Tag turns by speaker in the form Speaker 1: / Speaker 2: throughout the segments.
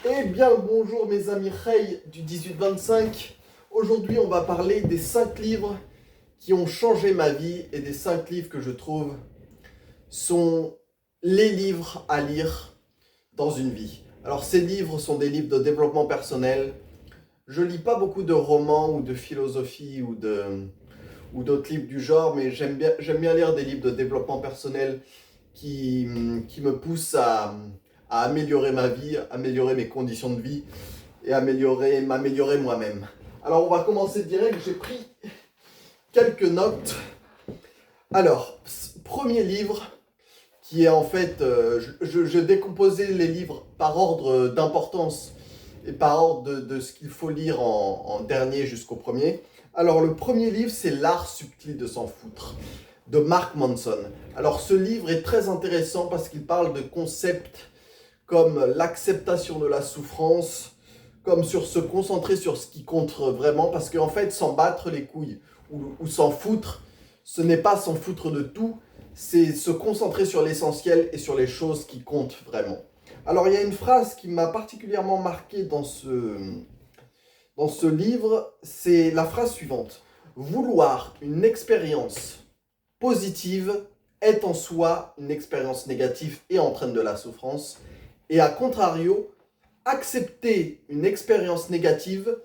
Speaker 1: Eh bien, bonjour mes amis Rey du 18-25. Aujourd'hui, on va parler des 5 livres qui ont changé ma vie et des 5 livres que je trouve sont les livres à lire dans une vie. Alors, ces livres sont des livres de développement personnel. Je lis pas beaucoup de romans ou de philosophie ou d'autres livres du genre, mais j'aime bien lire des livres de développement personnel qui me poussent à améliorer ma vie, améliorer mes conditions de vie et m'améliorer moi-même. Alors on va commencer direct, j'ai pris quelques notes. Alors, premier livre qui est en fait, je décomposais les livres par ordre d'importance et par ordre de ce qu'il faut lire en dernier jusqu'au premier. Alors le premier livre, c'est L'art subtil de s'en foutre de Mark Manson. Alors ce livre est très intéressant parce qu'il parle de concepts comme l'acceptation de la souffrance, comme sur se concentrer sur ce qui compte vraiment, parce qu'en fait, s'en battre les couilles ou s'en foutre, ce n'est pas s'en foutre de tout, c'est se concentrer sur l'essentiel et sur les choses qui comptent vraiment. Alors, il y a une phrase qui m'a particulièrement marqué dans ce livre, c'est la phrase suivante. Vouloir une expérience positive est en soi une expérience négative et entraîne de la souffrance. Et à contrario, accepter une expérience négative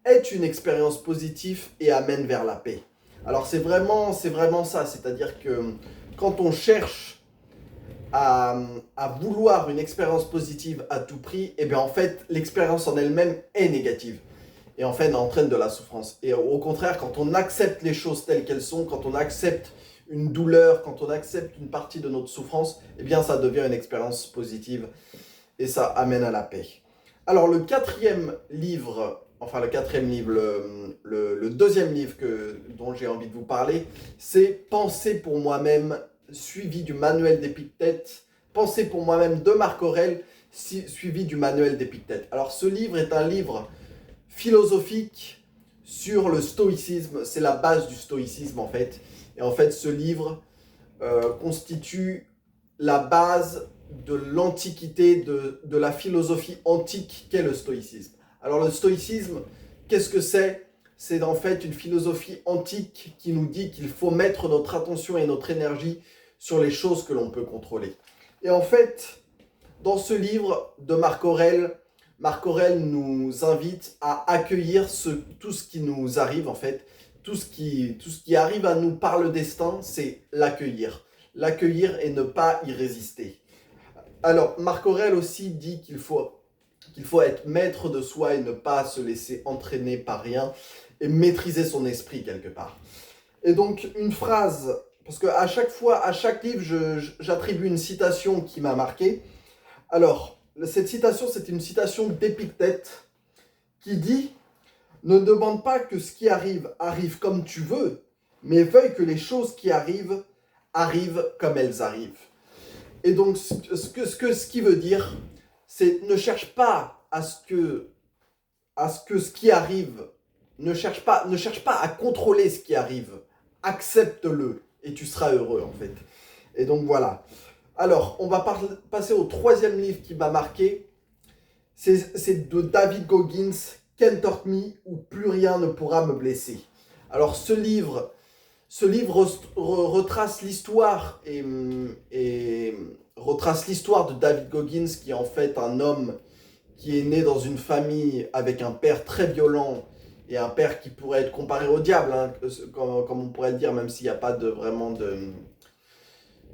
Speaker 1: est une expérience positive et amène vers la paix. Alors c'est vraiment ça, c'est-à-dire que quand on cherche à vouloir une expérience positive à tout prix, et bien en fait l'expérience en elle-même est négative et en fait elle entraîne de la souffrance. Et au contraire, quand on accepte les choses telles qu'elles sont, quand on accepte une douleur, quand on accepte une partie de notre souffrance, eh bien ça devient une expérience positive et ça amène à la paix. Alors le quatrième livre, le deuxième livre dont j'ai envie de vous parler, c'est Penser pour moi-même, suivi du manuel d'Épictète. Penser pour moi-même de Marc Aurèle, suivi du manuel d'Épictète. Alors ce livre est un livre philosophique sur le stoïcisme, c'est la base du stoïcisme en fait. Et en fait ce livre constitue la base de l'antiquité, de la philosophie antique qu'est le stoïcisme. Alors le stoïcisme, qu'est-ce que c'est? C'est en fait une philosophie antique qui nous dit qu'il faut mettre notre attention et notre énergie sur les choses que l'on peut contrôler. Et en fait, dans ce livre de Marc Aurèle nous invite à accueillir tout ce qui nous arrive en fait, tout ce qui arrive à nous par le destin, c'est l'accueillir. L'accueillir et ne pas y résister. Alors, Marc Aurèle aussi dit qu'il faut être maître de soi et ne pas se laisser entraîner par rien et maîtriser son esprit quelque part. Et donc, une phrase, parce qu'à chaque fois, à chaque livre, j'attribue une citation qui m'a marqué. Alors, cette citation, c'est une citation d'Épictète qui dit « Ne demande pas que ce qui arrive arrive comme tu veux, mais veuille que les choses qui arrivent comme elles arrivent. » Et donc, ce qui veut dire, c'est ne cherche pas à ce que ce qui arrive, ne cherche pas à contrôler ce qui arrive. Accepte-le et tu seras heureux en fait. Et donc voilà. Alors, on va passer au troisième livre qui m'a marqué. C'est de David Goggins, Can't Hurt Me, ou Plus rien ne pourra me blesser. Alors, ce livre retrace l'histoire et retrace l'histoire de David Goggins, qui est en fait un homme qui est né dans une famille avec un père très violent et un père qui pourrait être comparé au diable, hein, comme on pourrait le dire, même s'il n'y a pas vraiment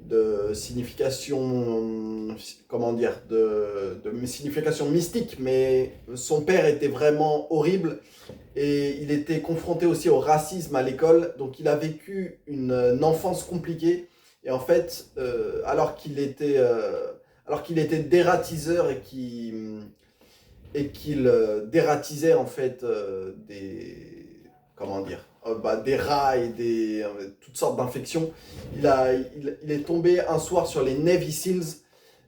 Speaker 1: de signification, comment dire, de signification mystique, mais son père était vraiment horrible et il était confronté aussi au racisme à l'école, donc il a vécu une enfance compliquée et en fait, alors qu'il était dératiseur et qu'il dératisait en fait des rats et toutes sortes d'infections. Il est tombé un soir sur les Navy Seals,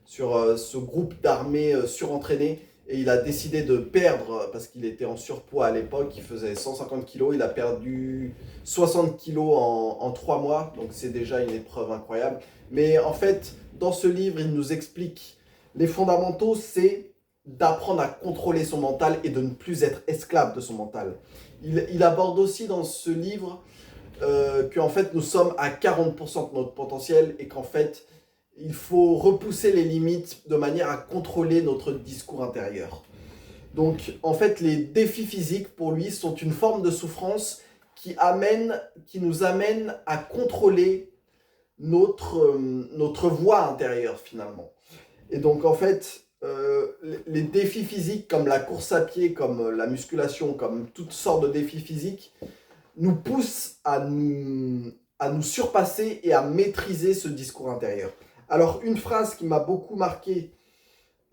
Speaker 1: sur ce groupe d'armées surentraînées, et il a décidé de perdre, parce qu'il était en surpoids à l'époque, il faisait 150 kilos, il a perdu 60 kilos en 3 mois, donc c'est déjà une épreuve incroyable. Mais en fait, dans ce livre, il nous explique les fondamentaux, c'est d'apprendre à contrôler son mental et de ne plus être esclave de son mental. Il aborde aussi dans ce livre qu'en fait nous sommes à 40% de notre potentiel et qu'en fait il faut repousser les limites de manière à contrôler notre discours intérieur. Donc en fait les défis physiques pour lui sont une forme de souffrance qui nous amène à contrôler notre voix intérieure finalement. Et donc en fait, les défis physiques comme la course à pied, comme la musculation, comme toutes sortes de défis physiques, nous poussent à nous surpasser et à maîtriser ce discours intérieur. Alors une phrase qui m'a beaucoup marqué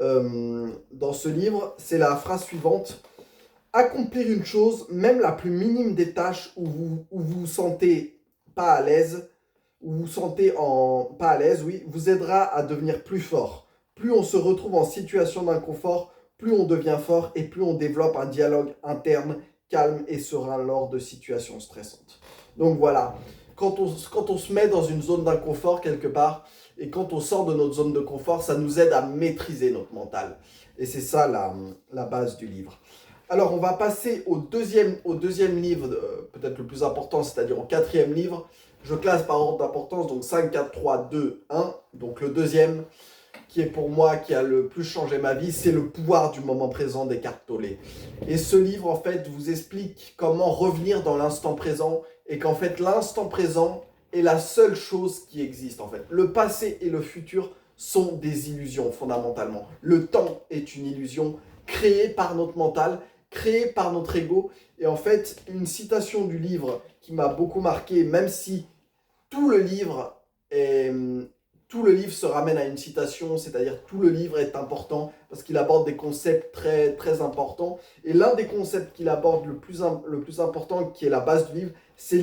Speaker 1: dans ce livre, c'est la phrase suivante. Accomplir une chose, même la plus minime des tâches où vous sentez pas à l'aise, pas à l'aise, oui, vous aidera à devenir plus fort. Plus on se retrouve en situation d'inconfort, plus on devient fort et plus on développe un dialogue interne calme et serein lors de situations stressantes. Donc voilà, quand on se met dans une zone d'inconfort quelque part et quand on sort de notre zone de confort, ça nous aide à maîtriser notre mental. Et c'est ça la base du livre. Alors on va passer au deuxième livre, peut-être le plus important, c'est-à-dire au quatrième livre. Je classe par ordre d'importance, donc 5, 4, 3, 2, 1. Donc le deuxième, qui est pour moi, qui a le plus changé ma vie, c'est Le pouvoir du moment présent d'Eckhart Tolle. Et ce livre, en fait, vous explique comment revenir dans l'instant présent et qu'en fait, l'instant présent est la seule chose qui existe, en fait. Le passé et le futur sont des illusions, fondamentalement. Le temps est une illusion créée par notre mental, créée par notre ego. Et en fait, une citation du livre qui m'a beaucoup marqué, même si tout le livre se ramène à une citation, c'est-à-dire tout le livre est important parce qu'il aborde des concepts très, très importants. Et l'un des concepts qu'il aborde le plus important, qui est la base du livre, c'est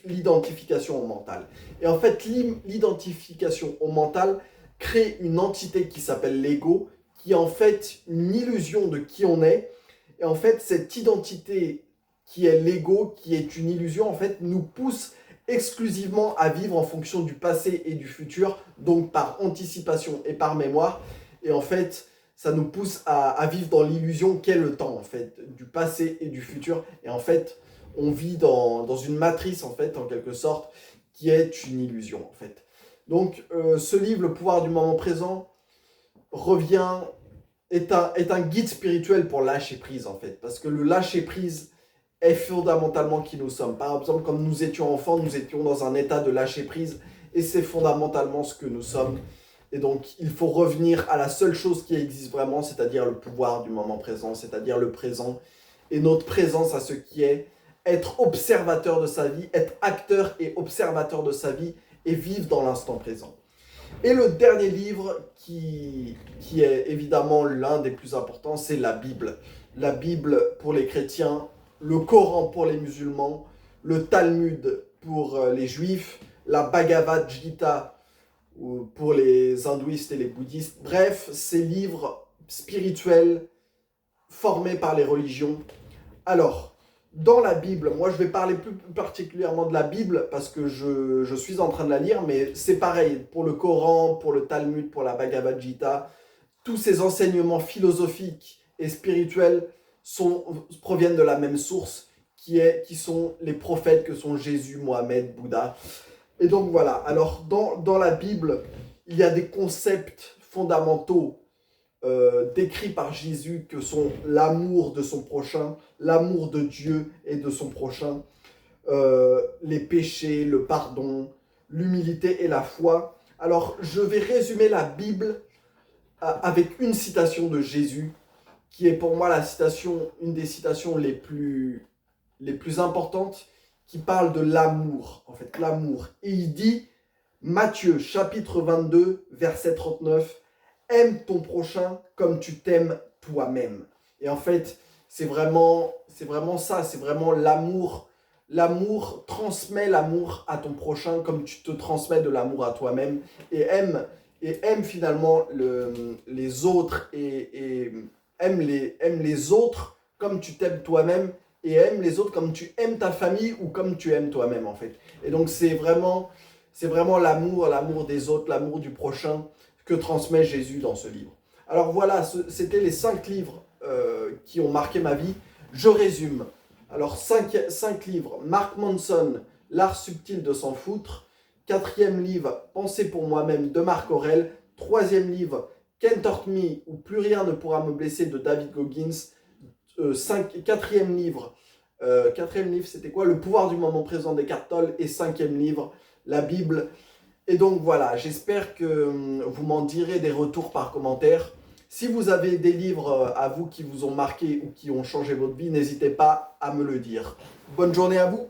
Speaker 1: l'identification au mental. Et en fait, l'identification au mental crée une entité qui s'appelle l'ego, qui est en fait une illusion de qui on est. Et en fait, cette identité qui est l'ego, qui est une illusion, en fait, nous pousse exclusivement à vivre en fonction du passé et du futur, donc par anticipation et par mémoire. Et en fait, ça nous pousse à vivre dans l'illusion qu'est le temps, en fait, du passé et du futur. Et en fait, on vit dans une matrice, en fait, en quelque sorte, qui est une illusion, en fait. Donc, ce livre, Le pouvoir du moment présent, est un guide spirituel pour lâcher prise, en fait. Parce que le lâcher prise est fondamentalement qui nous sommes. Par exemple, quand nous étions enfants, nous étions dans un état de lâcher prise et c'est fondamentalement ce que nous sommes. Et donc, il faut revenir à la seule chose qui existe vraiment, c'est-à-dire le pouvoir du moment présent, c'est-à-dire le présent et notre présence à ce qui est, être observateur de sa vie, être acteur et observateur de sa vie et vivre dans l'instant présent. Et le dernier livre qui est évidemment l'un des plus importants, c'est la Bible. La Bible pour les chrétiens, le Coran pour les musulmans, le Talmud pour les juifs, la Bhagavad Gita pour les hindouistes et les bouddhistes. Bref, ces livres spirituels formés par les religions. Alors, dans la Bible, moi je vais parler plus particulièrement de la Bible parce que je suis en train de la lire, mais c'est pareil pour le Coran, pour le Talmud, pour la Bhagavad Gita. Tous ces enseignements philosophiques et spirituels proviennent de la même source qui sont les prophètes que sont Jésus, Mohamed, Bouddha. Et donc voilà, alors dans la Bible, il y a des concepts fondamentaux décrits par Jésus que sont l'amour de son prochain, l'amour de Dieu et de son prochain, les péchés, le pardon, l'humilité et la foi. Alors je vais résumer la Bible avec une citation de Jésus qui est pour moi une des citations les plus importantes, qui parle de l'amour, en fait, l'amour. Et il dit, Matthieu, chapitre 22, verset 39, « Aime ton prochain comme tu t'aimes toi-même. » Et en fait, c'est vraiment ça, c'est vraiment l'amour. L'amour, transmet l'amour à ton prochain comme tu te transmets de l'amour à toi-même. Et aime finalement les autres et aime les autres comme tu t'aimes toi-même et aime les autres comme tu aimes ta famille ou comme tu aimes toi-même en fait. Et donc c'est vraiment l'amour des autres, l'amour du prochain que transmet Jésus dans ce livre. Alors voilà, c'était les 5 livres qui ont marqué ma vie. Je résume. Alors 5 livres, Mark Manson, L'art subtil de s'en foutre. 4e livre, Penser pour moi-même de Marc Aurèle. 3e livre, Can't Hurt Me ou Plus rien ne pourra me blesser de David Goggins. 4e livre, c'était quoi? Le pouvoir du moment présent d'Eckhart Tolle. Et 5e livre, la Bible. Et donc voilà, j'espère que vous m'en direz des retours par commentaire. Si vous avez des livres à vous qui vous ont marqué ou qui ont changé votre vie, n'hésitez pas à me le dire. Bonne journée à vous!